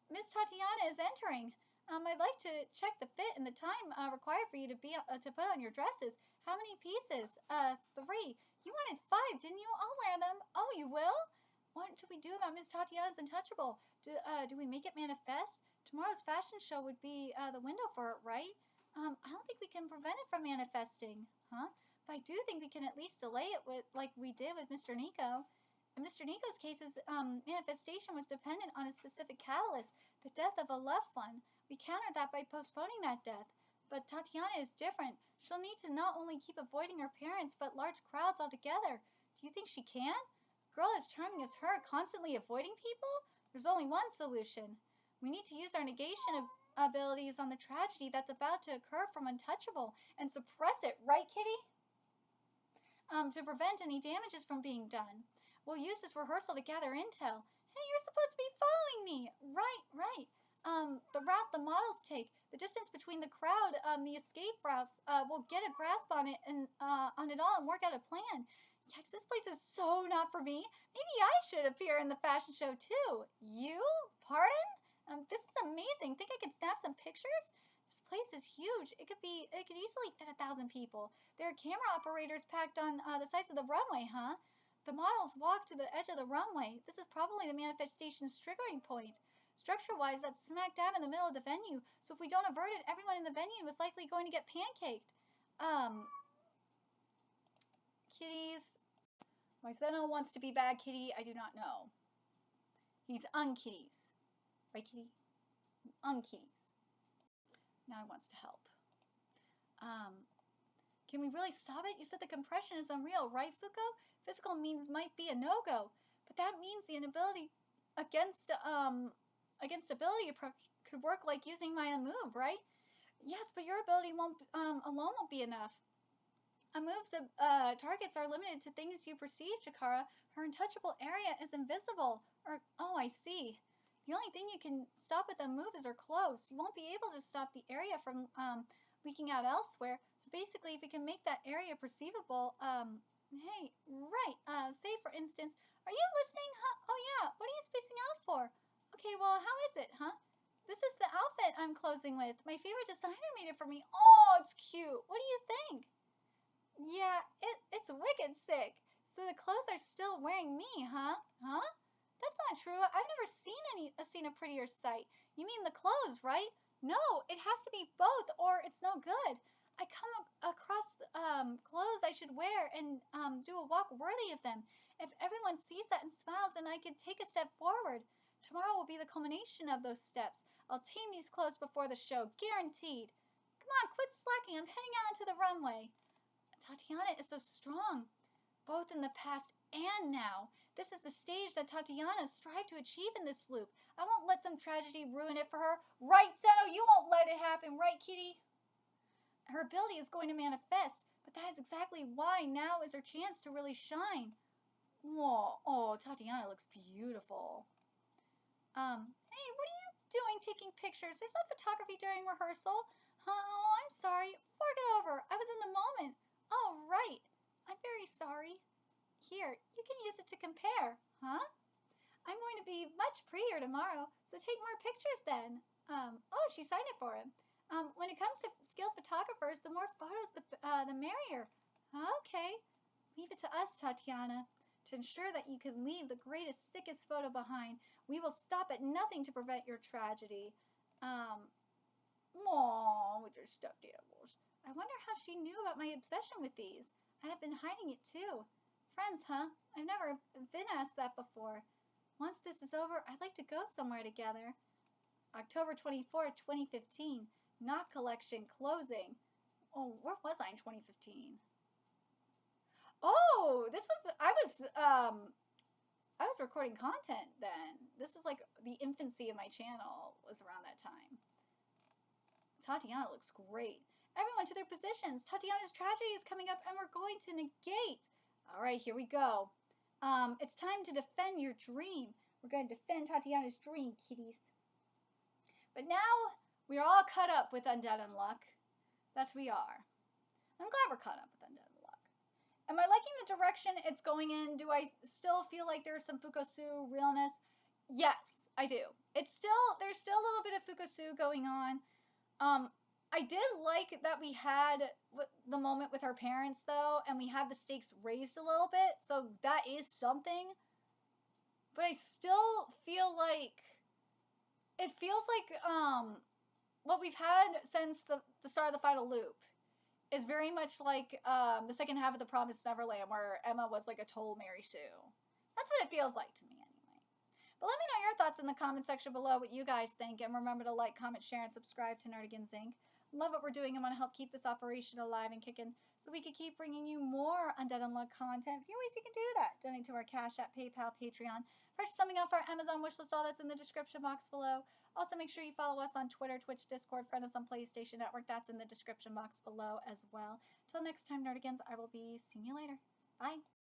Miss Tatiana is entering. I'd like to check the fit and the time required for you to put on your dresses. How many pieces? 3. You wanted 5, didn't you? I'll wear them. Oh, you will? What do we do about Miss Tatiana's Untouchable? Do we make it manifest? Tomorrow's fashion show would be the window for it, right? I don't think we can prevent it from manifesting, huh? But I do think we can at least delay it like we did with Mr. Nico. In Mr. Nico's case, his manifestation was dependent on a specific catalyst, the death of a loved one. We countered that by postponing that death. But Tatiana is different. She'll need to not only keep avoiding her parents, but large crowds altogether. Do you think she can? A girl as charming as her, constantly avoiding people? There's only one solution. We need to use our negation abilities on the tragedy that's about to occur from Untouchable and suppress it, right, Kitty? To prevent any damages from being done. We'll use this rehearsal to gather intel. Hey, you're supposed to be following me. Right. The route the models take, the distance between the crowd, the escape routes, we'll get a grasp on it and on it all and work out a plan. Yikes, this place is so not for me. Maybe I should appear in the fashion show too. You? Pardon? This is amazing. Think I could snap some pictures? This place is huge. It could easily fit 1,000 people. There are camera operators packed on the sides of the runway, huh? The models walk to the edge of the runway. This is probably the manifestation's triggering point. Structure-wise, that's smack dab in the middle of the venue, so if we don't avert it, everyone in the venue is likely going to get pancaked. Kitties. My son wants to be bad kitty. I do not know. He's unkitties. Right, kitty? Unkitties. Now he wants to help. Can we really stop it? You said the compression is unreal, right, Fuko? Physical means might be a no-go, but that means the inability against ability approach could work like using my move, right? Yes, but your ability alone won't be enough. A move's targets are limited to things you perceive, Chikara. Her untouchable area is invisible. I see. The only thing you can stop with a move is her clothes. You won't be able to stop the area from leaking out elsewhere. So basically, if we can make that area perceivable, hey, right. Say for instance, are you listening? Huh? Oh yeah. What are you spacing out for? Okay, well, how is it, huh? This is the outfit I'm closing with. My favorite designer made it for me. Oh, it's cute. What do you think? Yeah, it's wicked sick. So the clothes are still wearing me, huh? Huh? That's not true. I've never seen a prettier sight. You mean the clothes, right? No, it has to be both or it's no good. I come across clothes I should wear and do a walk worthy of them. If everyone sees that and smiles, then I could take a step forward. Tomorrow will be the culmination of those steps. I'll tame these clothes before the show, guaranteed. Come on, quit slacking. I'm heading out into the runway. Tatiana is so strong, both in the past and now. This is the stage that Tatiana strive to achieve in this loop. I won't let some tragedy ruin it for her. Right, Seno? You won't let it happen, right, Kitty? Her ability is going to manifest, but that is exactly why now is her chance to really shine. Whoa, oh, Tatiana looks beautiful. Hey, what are you doing taking pictures? There's no photography during rehearsal. Oh, I'm sorry. Fork it over. I was in the moment. Oh, right. I'm very sorry. Here, you can use it to compare. Huh? I'm going to be much prettier tomorrow, so take more pictures then. Oh, she signed it for him. When it comes to skilled photographers, the more photos, the merrier. Okay. Leave it to us, Tatiana. To ensure that you can leave the greatest, sickest photo behind, we will stop at nothing to prevent your tragedy. Aww, with your stuffed animals. I wonder how she knew about my obsession with these. I have been hiding it too. Friends, huh? I've never been asked that before. Once this is over, I'd like to go somewhere together. October 24th, 2015. Knot collection closing. Oh, where was I in 2015? Oh, I was recording content then. This was like the infancy of my channel was around that time. Tatiana looks great. Everyone to their positions. Tatiana's tragedy is coming up and we're going to negate. All right, here we go. It's time to defend your dream. We're going to defend Tatiana's dream, kiddies. But now we are all caught up with Undead Unluck. That's we are. I'm glad we're caught up with Undead Unluck. Am I liking the direction it's going in? Do I still feel like there's some Fukosu realness? Yes, I do. There's still a little bit of Fukosu going on. I did like that we had the moment with her parents though, and we had the stakes raised a little bit, so that is something. But I still feel like it feels like what we've had since the start of the final loop is very much like the second half of the Promised Neverland, where Emma was like a total Mary Sue. That's what it feels like to me anyway. But let me know your thoughts in the comment section below, what you guys think, and remember to like, comment, share, and subscribe to Nerdigans Inc. Love what we're doing and want to help keep this operation alive and kicking so we can keep bringing you more Undead Unluck content. A few ways you can do that. Donate to our Cash App, PayPal, Patreon. Purchase something off our Amazon wishlist, all that's in the description box below. Also, make sure you follow us on Twitter, Twitch, Discord, friend us on PlayStation Network. That's in the description box below as well. Till next time, Nerdigans, I will be seeing you later. Bye.